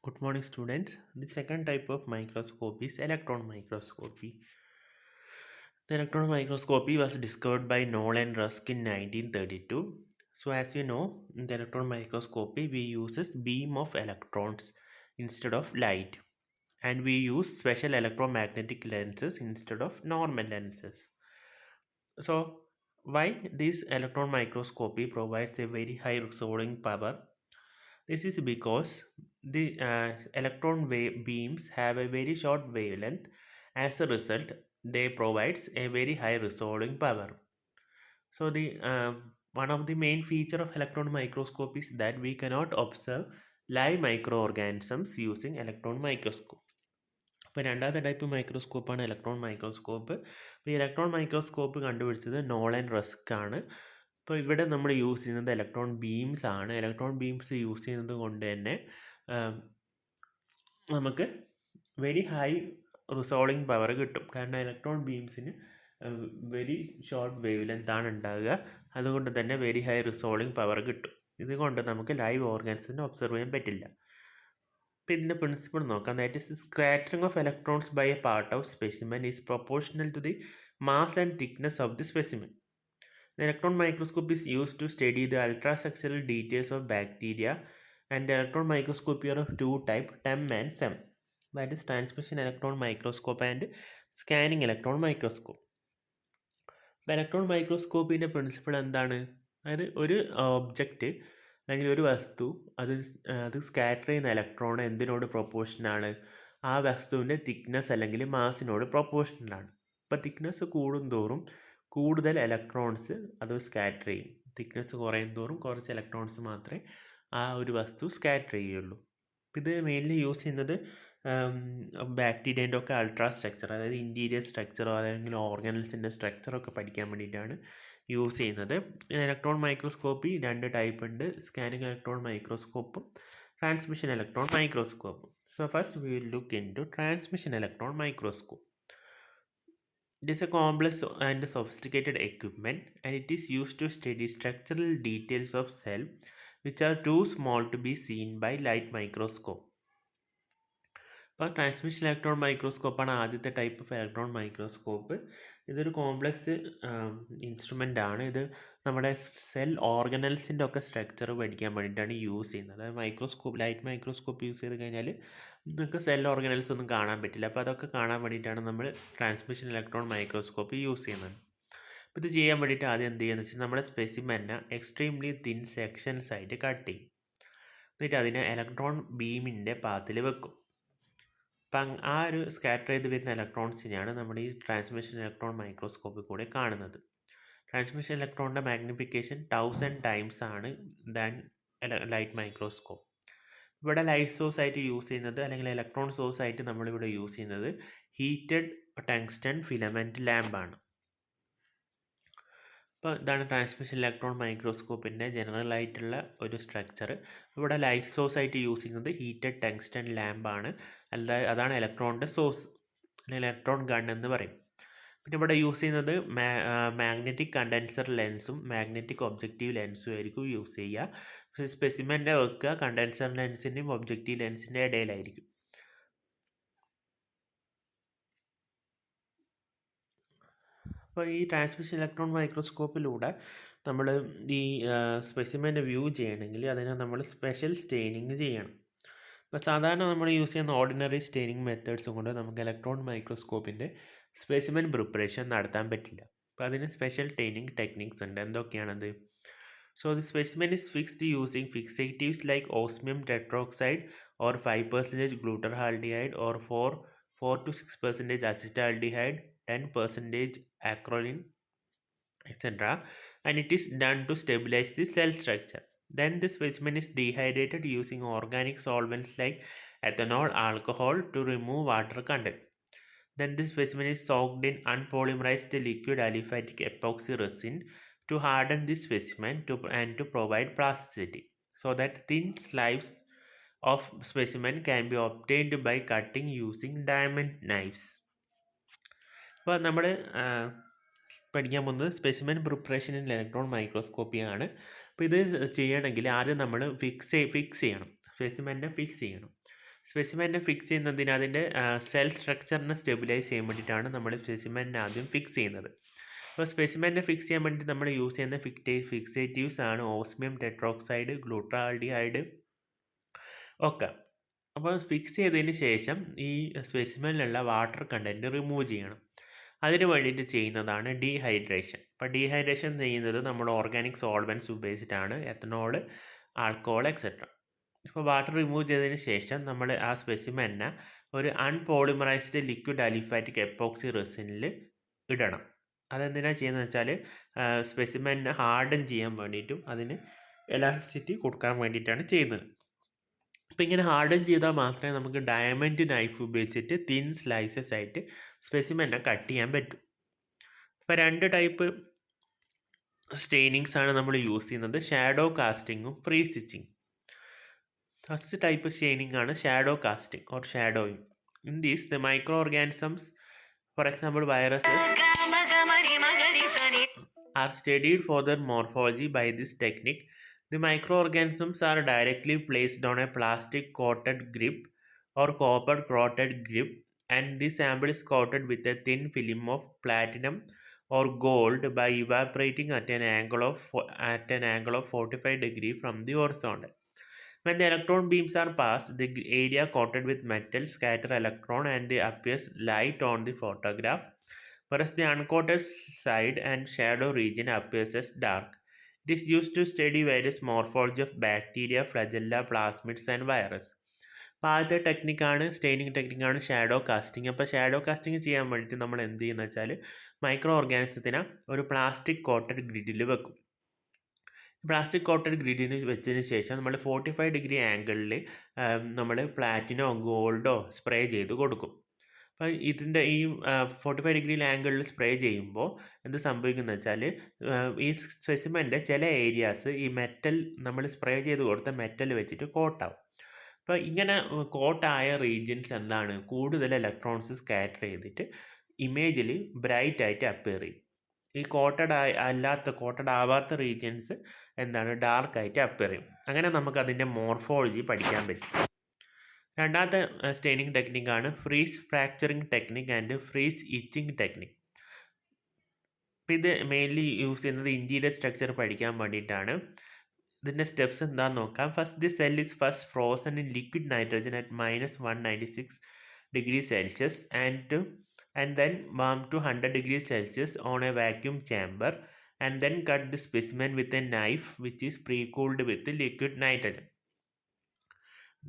Good morning, students. The second type of microscope is electron microscopy. The electron microscopy was discovered by Knoll and Rusk in 1932. So, as you know, in the electron microscopy, we uses beam of electrons instead of light, and we use special electromagnetic lenses instead of normal lenses. So, why this electron microscopy provides a very high resolving power? This is because the electron wave beams have a very short wavelength. As a result, they provides a very high resolving power. So the one of the main feature of electron microscope is that we cannot observe live microorganisms using electron microscope. അപ്പോൾ രണ്ടാമത്തെ type മൈക്രോസ്കോപ്പാണ് electron microscope. അപ്പോൾ ഈ electron microscope കണ്ടുപിടിച്ചത് Nol and rusk ആണ്. അപ്പോൾ ഇവിടെ നമ്മൾ use ചെയ്യുന്നത് ഇലക്ട്രോൺ ബീംസ് ആണ്. ഇലക്ട്രോൺ ബീംസ് യൂസ് ചെയ്യുന്നത് കൊണ്ട് തന്നെ നമുക്ക് വെരി ഹൈ റിസോൾവിങ് പവർ കിട്ടും. കാരണം ഇലക്ട്രോൺ ബീംസിന് വെരി ഷോർട്ട് വേവ് ലെങ്ത് ആണ് ഉണ്ടാകുക. അതുകൊണ്ട് തന്നെ വെരി ഹൈ റിസോൾവിങ് പവർ കിട്ടും. ഇതുകൊണ്ട് നമുക്ക് ലൈവ് ഓർഗാനിസിനെ ഒബ്സർവ് ചെയ്യാൻ പറ്റില്ല. അപ്പോൾ ഇതിൻ്റെ പ്രിൻസിപ്പിൾ നോക്കാം. That is scattering of electrons by a part of specimen is proportional to the mass and thickness of the specimen. The electron microscope is used to study the ultrastructural details of bacteria, and the electron microscopy are of two types, TEM and SEM. That is transmission electron microscope and scanning electron microscope. അപ്പോൾ electron മൈക്രോസ്കോപ്പിൻ്റെ principle എന്താണ്? അതായത് ഒരു object അല്ലെങ്കിൽ ഒരു വസ്തു അത് scatter ചെയ്യുന്ന electron എന്തിനോട് പ്രൊപ്പോർഷനാണ്? ആ വസ്തുവിൻ്റെ തിക്നെസ് അല്ലെങ്കിൽ മാസിനോട് പ്രൊപ്പോർഷനലാണ്. അപ്പോൾ തിക്നെസ് കൂടുന്തോറും കൂടുതൽ ഇലക്ട്രോൺസ് അത് സ്കാറ്റർ ചെയ്യും. തിക്നെസ് കുറയും തോറും കുറച്ച് ഇലക്ട്രോൺസ് മാത്രമേ ആ ഒരു വസ്തു സ്കാറ്റർ ചെയ്യുള്ളൂ. ഇത് മെയിൻലി യൂസ് ചെയ്യുന്നത് ബാക്ടീരിയൻ്റെ ഒക്കെ അൾട്രാ സ്ട്രക്ചർ, അതായത് ഇൻറ്റീരിയർ സ്ട്രക്ചറോ അല്ലെങ്കിൽ ഓർഗനൽസിൻ്റെ സ്ട്രക്ചറൊക്കെ പഠിക്കാൻ വേണ്ടിയിട്ടാണ് യൂസ് ചെയ്യുന്നത്. ഇലക്ട്രോൺ മൈക്രോസ്കോപ്പി രണ്ട് ടൈപ്പ് ഉണ്ട്, സ്കാനിങ് ഇലക്ട്രോൺ മൈക്രോസ്കോപ്പും ട്രാൻസ്മിഷൻ ഇലക്ട്രോൺ മൈക്രോസ്കോപ്പും. So first we will look into transmission electron microscope. It is a complex and sophisticated equipment, and it is used to study structural details of cell which are too small to be seen by light microscope. അപ്പോൾ transmission electron മൈക്രോസ്കോപ്പാണ് ആദ്യത്തെ type of electron microscope. ഇതൊരു complex instrument ആണ്. ഇത് നമ്മുടെ cell ഓർഗനൽസിൻ്റെ ഒക്കെ structure പഠിക്കാൻ വേണ്ടിയിട്ടാണ് use ചെയ്യുന്നത്. അതായത് ലൈറ്റ് മൈക്രോസ്കോപ്പ് യൂസ് ചെയ്ത് കഴിഞ്ഞാൽ നിങ്ങൾക്ക് സെൽ ഓർഗനൽസ് ഒന്നും കാണാൻ പറ്റില്ല. അപ്പോൾ അതൊക്കെ കാണാൻ വേണ്ടിയിട്ടാണ് നമ്മൾ ട്രാൻസ്മിഷൻ ഇലക്ട്രോൺ മൈക്രോസ്കോപ്പ് യൂസ് ചെയ്യുന്നത്. അപ്പോൾ ഇത് ചെയ്യാൻ വേണ്ടിയിട്ട് ആദ്യം എന്ത് ചെയ്യുകയെന്ന് വെച്ചാൽ നമ്മുടെ സ്പെസിമെന്നെ എക്സ്ട്രീംലി തിൻ സെക്ഷൻസ് ആയിട്ട് കട്ട് ചെയ്യും. എന്നിട്ട് അതിനെ ഇലക്ട്രോൺ ബീമിൻ്റെ പാത്തിൽ വെക്കും. അപ്പം ആ ഒരു സ്കാറ്റർ ചെയ്ത് വരുന്ന ഇലക്ട്രോൺസിനെയാണ് നമ്മൾ ഈ ട്രാൻസ്മിഷൻ ഇലക്ട്രോൺ മൈക്രോസ്കോപ്പിൽ കൂടെ കാണുന്നത്. ട്രാൻസ്മിഷൻ ഇലക്ട്രോണിൻ്റെ മാഗ്നിഫിക്കേഷൻ 1000 ടൈംസ് ആണ് ദാൻ ലൈറ്റ് മൈക്രോസ്കോപ്പ്. ഇവിടെ ലൈറ്റ് സോഴ്സ് ആയിട്ട് യൂസ് ചെയ്യുന്നത് അല്ലെങ്കിൽ ഇലക്ട്രോൺ സോഴ്സ് ആയിട്ട് നമ്മളിവിടെ യൂസ് ചെയ്യുന്നത് ഹീറ്റഡ് ടങ്സ്റ്റൺ ഫിലമെൻറ്റ് ലാമ്പാണ്. അപ്പോൾ ഇതാണ് ട്രാൻസ്മിഷൻ ഇലക്ട്രോൺ മൈക്രോസ്കോപ്പിൻ്റെ ജനറൽ ആയിട്ടുള്ള ഒരു സ്ട്രക്ചർ. ഇവിടെ ലൈറ്റ് സോഴ്സ് ആയിട്ട് യൂസ് ചെയ്യുന്നത് ഹീറ്റഡ് ടങ്സ്റ്റൺ ലാമ്പാണ്. അതാണ് ഇലക്ട്രോണിൻ്റെ സോഴ്സ്, അല്ലെങ്കിൽ ഇലക്ട്രോൺ ഗൺ എന്ന് പറയും. പിന്നെ ഇവിടെ യൂസ് ചെയ്യുന്നത് മാഗ്നറ്റിക് കണ്ടൻസർ ലെൻസും മാഗ്നറ്റിക് ഒബ്ജക്റ്റീവ് ലെൻസും ആയിരിക്കും യൂസ് ചെയ്യുക. സ്പെസിമെൻ്റെ വെക്കുക കണ്ടൻസർ ലെൻസിൻ്റെയും ഒബ്ജക്റ്റീവ് ലെൻസിൻ്റെ ഇടയിലായിരിക്കും. അപ്പോൾ ഈ ട്രാൻസ്മിഷൻ ഇലക്ട്രോൺ മൈക്രോസ്കോപ്പിലൂടെ നമ്മൾ ഈ സ്പെസിമെൻ്റെ വ്യൂ ചെയ്യണമെങ്കിൽ അതിനെ നമ്മൾ സ്പെഷ്യൽ സ്റ്റെയിനിങ് ചെയ്യണം. അപ്പോൾ സാധാരണ നമ്മൾ യൂസ് ചെയ്യുന്ന ഓർഡിനറി സ്റ്റെയിനിങ് മെത്തേഡ്സും കൊണ്ട് നമുക്ക് ഇലക്ട്രോൺ മൈക്രോസ്കോപ്പിൻ്റെ സ്പെസിമെൻ പ്രിപ്പറേഷൻ നടത്താൻ പറ്റില്ല. അപ്പോൾ അതിന് സ്പെഷ്യൽ സ്റ്റെയിനിങ് ടെക്നിക്സ് ഉണ്ട്. എന്തൊക്കെയാണത്? So the specimen is fixed using fixatives like osmium tetroxide or 5% glutaraldehyde or 4 to 6% acetaldehyde, 10% acrolein, etc. And it is done to stabilize the cell structure. Then the specimen is dehydrated using organic solvents like ethanol, alcohol to remove water content. Then the specimen is soaked in unpolymerized liquid aliphatic epoxy resin to harden the specimen and to provide plasticity, so that thin slices of specimen can be obtained by cutting using diamond knives. അപ്പോൾ നമ്മൾ പഠിക്കാൻ പോകുന്നത് specimen preparation in electron മൈക്രോസ്കോപ്പിയാണ്. അപ്പോൾ ഇത് ചെയ്യണമെങ്കിൽ ആദ്യം നമ്മൾ fix ചെയ്യണം, സ്പെസിമെനെ ഫിക്സ് ചെയ്യണം. സ്പെസിമെനെ ഫിക്സ് ചെയ്യുന്നതിന് അതിൻ്റെ സെൽ സ്ട്രക്ചറിനെ സ്റ്റെബിലൈസ് ചെയ്യാൻ വേണ്ടിയിട്ടാണ് നമ്മൾ സ്പെസിമെനെ ആദ്യം ഫിക്സ് ചെയ്യുന്നത്. അപ്പോൾ സ്പെസിമെനെ ഫിക്സ് ചെയ്യാൻ വേണ്ടിയിട്ട് നമ്മൾ യൂസ് ചെയ്യുന്ന ഫിക്സേറ്റീവ്സ് ആണ് ഓസ്മിയം ടെട്രോക്സൈഡ്, ഗ്ലൂട്ടാൽഡിഹൈഡ് ഒക്കെ. അപ്പോൾ ഫിക്സ് ചെയ്തതിന് ശേഷം ഈ സ്പെസിമെനിലുള്ള വാട്ടർ കണ്ടൻറ്റ് റിമൂവ് ചെയ്യണം. അതിന് വേണ്ടിയിട്ട് ചെയ്യുന്നതാണ് ഡീഹൈഡ്രേഷൻ. അപ്പോൾ ഡീഹൈഡ്രേഷൻ ചെയ്യുന്നത് നമ്മൾ ഓർഗാനിക് സോൾവെൻറ്റ്സ് ഉപയോഗിച്ചിട്ടാണ്, എത്തനോൾ, ആൽക്കഹോൾ എക്സെട്ര. ഇപ്പോൾ വാട്ടർ റിമൂവ് ചെയ്തതിന് ശേഷം നമ്മൾ ആ സ്പെസിമെനെ ഒരു അൺപോളിമറൈസ്ഡ് ലിക്വിഡ് അലിഫാറ്റിക് എപ്പോക്സി റെസിനിൽ ഇടണം. അതെന്തിനാണ് ചെയ്യുന്നത് വെച്ചാൽ സ്പെസിമെനെ ഹാർഡൻ ചെയ്യാൻ വേണ്ടിയിട്ടും അതിന് എലാസ്റ്റിസിറ്റി കൊടുക്കാൻ വേണ്ടിയിട്ടാണ് ചെയ്യുന്നത്. അപ്പോൾ ഇങ്ങനെ ഹാർഡൻ ചെയ്താൽ മാത്രമേ നമുക്ക് ഡയമണ്ട് നൈഫ് ഉപയോഗിച്ചിട്ട് തിൻ സ്ലൈസസ് ആയിട്ട് സ്പെസിമെനെ കട്ട് ചെയ്യാൻ പറ്റും. ഇപ്പോൾ 2 ടൈപ്പ് സ്റ്റെയിനിങ്സ് ആണ് നമ്മൾ യൂസ് ചെയ്യുന്നത്, ഷാഡോ കാസ്റ്റിങ്ങും ഫ്രീ സ്റ്റിച്ചിങ്. ഫസ്റ്റ് ടൈപ്പ് സ്റ്റെയിനിങ് ആണ് shadow casting or shadowing. In these the microorganisms, for example viruses, are studied for their morphology. By this technique, the microorganisms are directly placed on a plastic coated grip or copper coated grip, and the sample is coated with a thin film of platinum or gold by evaporating at an angle of 45 degrees from the horizontal. When the electron beams are passed, the area coated with metal scatter electron and appears light on the photograph, whereas the uncoated side and shadow region appears as dark. It is used to study various morphology of bacteria, flagella, plasmids and virus. അപ്പോൾ ആദ്യത്തെ ടെക്നിക്കാണ് staining ടെക്നിക്കാണ് shadow casting. അപ്പോൾ shadow casting ചെയ്യാൻ വേണ്ടിയിട്ട് നമ്മൾ എന്ത് ചെയ്യുന്നത് വെച്ചാൽ micro ഓർഗാനിസത്തിനെ ഒരു പ്ലാസ്റ്റിക് കോട്ടഡ് ഗ്രിഡിൽ വെക്കും. പ്ലാസ്റ്റിക് കോട്ടഡ് ഗ്രിഡിന് വെച്ചതിന് ശേഷം നമ്മൾ 45 ഡിഗ്രി ആംഗിളിൽ നമ്മൾ പ്ലാറ്റിനോ ഗോൾഡോ സ്പ്രേ ചെയ്ത് കൊടുക്കും. അപ്പോൾ ഇതിൻ്റെ ഈ 45 ഡിഗ്രി ആംഗിളിൽ സ്പ്രേ ചെയ്യുമ്പോൾ എന്ത് സംഭവിക്കുന്നത് വെച്ചാൽ ഈ സ്പെസിമെൻ്റെ ചില ഏരിയാസ് ഈ മെറ്റൽ നമ്മൾ സ്പ്രേ ചെയ്ത് കൊടുത്ത മെറ്റൽ വെച്ചിട്ട് കോട്ടാവും. അപ്പോൾ ഇങ്ങനെ കോട്ടായ റീജിയൻസ് എന്താണ്, കൂടുതൽ ഇലക്ട്രോൺസ് സ്കാറ്റർ ചെയ്തിട്ട് ഇമേജിൽ ബ്രൈറ്റ് ആയിട്ട് അപ്പിയർ ചെയ്യും. ഈ കോട്ടഡ് ആവാത്ത റീജിയൻസ് എന്താണ്, ഡാർക്ക് ആയിട്ട് അപ്പിയർ ചെയ്യും. അങ്ങനെ നമുക്ക് അതിൻ്റെ മോർഫോളജി പഠിക്കാൻ പറ്റും. രണ്ടാമത്തെ സ്റ്റെയിനിങ് ടെക്നിക്കാണ് freeze fracturing technique and freeze etching technique. അപ്പോൾ ഇത് മെയിൻലി യൂസ് ചെയ്യുന്നത് ഇൻറ്റീരിയർ സ്ട്രക്ചർ പഠിക്കാൻ വേണ്ടിയിട്ടാണ്. ഇതിൻ്റെ സ്റ്റെപ്സ് എന്താണെന്ന് നോക്കാം. First the cell is first frozen in liquid nitrogen at -196 degree Celsius and then warm to 100 degrees Celsius on a vacuum chamber, and then cut the specimen with a knife which is pre-cooled with liquid nitrogen.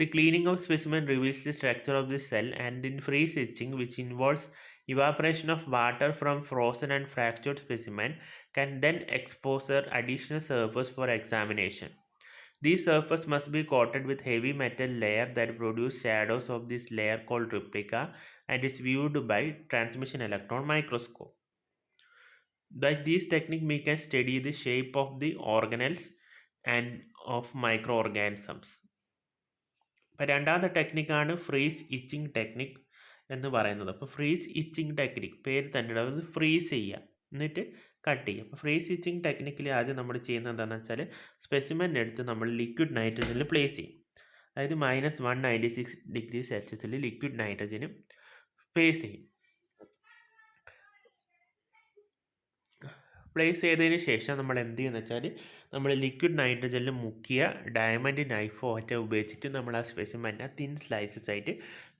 The cleaning of specimen reveals the structure of the cell, and in freeze etching, which involves evaporation of water from frozen and fractured specimen, can then expose additional surface for examination. These surface must be coated with heavy metal layer that produce shadows of this layer called replica and is viewed by transmission electron microscope. By this technique we can study the shape of the organelles and of microorganisms. അപ്പോൾ രണ്ടാമത്തെ ടെക്നിക്കാണ് freeze etching technique എന്ന് പറയുന്നത്. അപ്പോൾ freeze etching technique പേര് തന്നെ അത് freeze ചെയ്യുക എന്നിട്ട് കട്ട് ചെയ്യും. അപ്പോൾ ഫ്രീസ് ഇച്ചിങ് ടെക്നിക്കിൽ ആദ്യം നമ്മൾ ചെയ്യുന്നത് എന്താണെന്ന് വെച്ചാൽ സ്പെസിമെൻ എടുത്ത് നമ്മൾ ലിക്വിഡ് നൈട്രജനിൽ പ്ലേസ് ചെയ്യും. അതായത് -196 ഡിഗ്രി സെൽഷ്യസിൽ ലിക്വിഡ് നൈട്രജന് പ്ലേസ് ചെയ്യും. പ്ലേസ് ചെയ്തതിന് ശേഷം നമ്മൾ എന്ത് ചെയ്യുന്നത് വെച്ചാൽ നമ്മൾ ലിക്വിഡ് നൈട്രജനിൽ മുക്കിയ ഡയമണ്ട് നൈഫോ ഒറ്റ ഉപയോഗിച്ചിട്ട് നമ്മൾ ആ സ്പെസിമെനെ തിൻ സ്ലൈസസ് ആയിട്ട്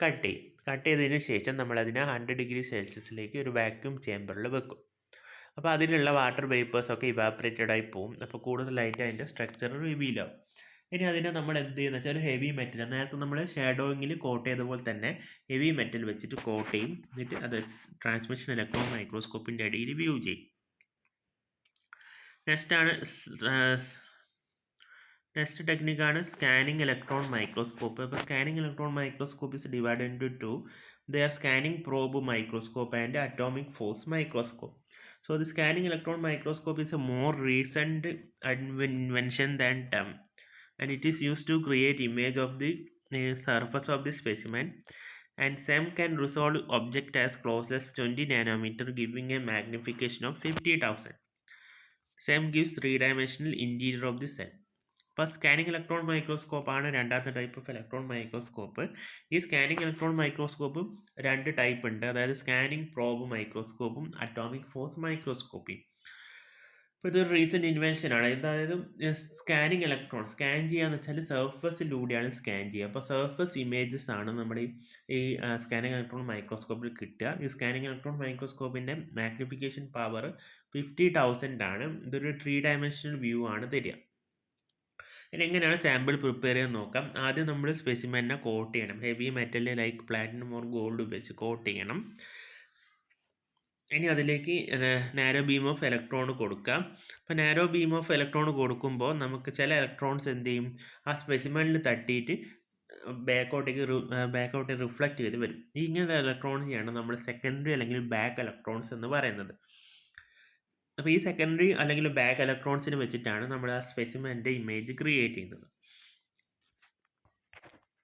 കട്ട് ചെയ്യും. കട്ട് ചെയ്തതിന് ശേഷം നമ്മളതിനെ 100 ഡിഗ്രി സെൽഷ്യസിലേക്ക് ഒരു വാക്യൂം ചേമ്പറിൽ വെക്കും. അപ്പോൾ അതിലുള്ള വാട്ടർ വേപ്പേഴ്സൊക്കെ ഇവാപ്പറേറ്റഡ് ആയി പോകും. അപ്പോൾ കൂടുതലായിട്ട് അതിൻ്റെ സ്ട്രക്ചർ റിവീൽ ആവും. ഇനി അതിനെ നമ്മൾ എന്ത് ചെയ്യുന്നത് വെച്ചാൽ ഹെവി മെറ്റൽ, നേരത്തെ നമ്മൾ ഷാഡോയിങ്ങിൽ കോട്ട് ചെയ്തപോലെ തന്നെ ഹെവി മെറ്റൽ വെച്ചിട്ട് കോട്ട് ചെയ്യും. എന്നിട്ട് അത് ട്രാൻസ്മിഷൻ ഇലക്ട്രോൺ മൈക്രോസ്കോപ്പിൻ്റെ അടിയിൽ വ്യൂ ചെയ്യും. നെക്സ്റ്റ് ടെക്നിക്കാണ് സ്കാനിങ് ഇലക്ട്രോൺ മൈക്രോസ്കോപ്പ്. അപ്പോൾ scanning electron microscope is divided into 2. They are scanning probe microscope and atomic force microscope. So the scanning electron microscope is a more recent invention than TEM, and it is used to create image of the surface of the specimen, and SEM can resolve object as close as 20 nanometer, giving a magnification of 50,000. SEM gives 3-dimensional interior of the cell. അപ്പോൾ scanning electron മൈക്രോസ്കോപ്പാണ് രണ്ടാമത്തെ type of electron microscope. ഈ scanning electron മൈക്രോസ്കോപ്പും 2 type ഉണ്ട്. അതായത് scanning probe മൈക്രോസ്കോപ്പും atomic force മൈക്രോസ്കോപ്പിയും. അപ്പോൾ ഇതൊരു recent ഇൻവെൻഷനാണ്. അതായത് scanning electron scan ചെയ്യാന്ന് വെച്ചാൽ സർഫസിലൂടെയാണ് സ്കാൻ ചെയ്യുക. അപ്പോൾ സർഫസ് ഇമേജസ് ആണ് നമ്മുടെ ഈ സ്കാനിങ് ഇലക്ട്രോൺ മൈക്രോസ്കോപ്പിൽ കിട്ടുക. ഈ സ്കാനിങ് ഇലക്ട്രോൺ മൈക്രോസ്കോപ്പിൻ്റെ മാഗ്നിഫിക്കേഷൻ പവർ 50,000 ആണ്. ഇതൊരു 3 ഡയമെൻഷണൽ വ്യൂ ആണ് തരിക. ഇനി എങ്ങനെയാണ് സാമ്പിൾ പ്രിപ്പയർ ചെയ്യാൻ നോക്കാം. ആദ്യം നമ്മൾ സ്പെസിമെനെ കോട്ട് ചെയ്യണം. Heavy metal like platinum or gold ഉപയോഗിച്ച് കോട്ട് ചെയ്യണം. ഇനി അതിലേക്ക് നാരോ ബീം ഓഫ് ഇലക്ട്രോൺ കൊടുക്കാം. അപ്പോൾ നാരോ ബീം ഓഫ് ഇലക്ട്രോൺ കൊടുക്കുമ്പോൾ നമുക്ക് ചില ഇലക്ട്രോൺസ് എന്ത് ചെയ്യും, ആ സ്പെസിമെനിൽ തട്ടിയിട്ട് ബാക്കോട്ടേക്ക് റിഫ്ലക്റ്റ് ചെയ്ത് വരും. ഇങ്ങനത്തെ ഇലക്ട്രോൺസിനെയാണ് നമ്മൾ സെക്കൻഡറി അല്ലെങ്കിൽ ബാക്ക് ഇലക്ട്രോൺസ് എന്ന് പറയുന്നത്. അപ്പോൾ ഈ സെക്കൻഡറി അല്ലെങ്കിൽ ബാക്ക് ഇലക്ട്രോൺസിനെ വെച്ചിട്ടാണ് നമ്മൾ ആ സ്പെസിമെൻ്റെ ഇമേജ് ക്രിയേറ്റ് ചെയ്യുന്നത്.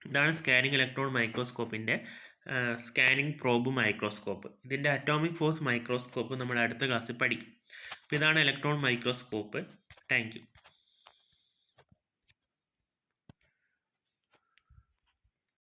ഇതാണ് സ്കാനിങ് ഇലക്ട്രോൺ മൈക്രോസ്കോപ്പിൻ്റെ സ്കാനിങ് പ്രോബ് മൈക്രോസ്കോപ്പ്. ഇതിൻ്റെ അറ്റോമിക് ഫോഴ്സ് മൈക്രോസ്കോപ്പ് നമ്മൾ അടുത്ത ക്ലാസ്സിൽ പഠിക്കും. അപ്പോൾ ഇതാണ് ഇലക്ട്രോൺ മൈക്രോസ്കോപ്പ്. Thank you.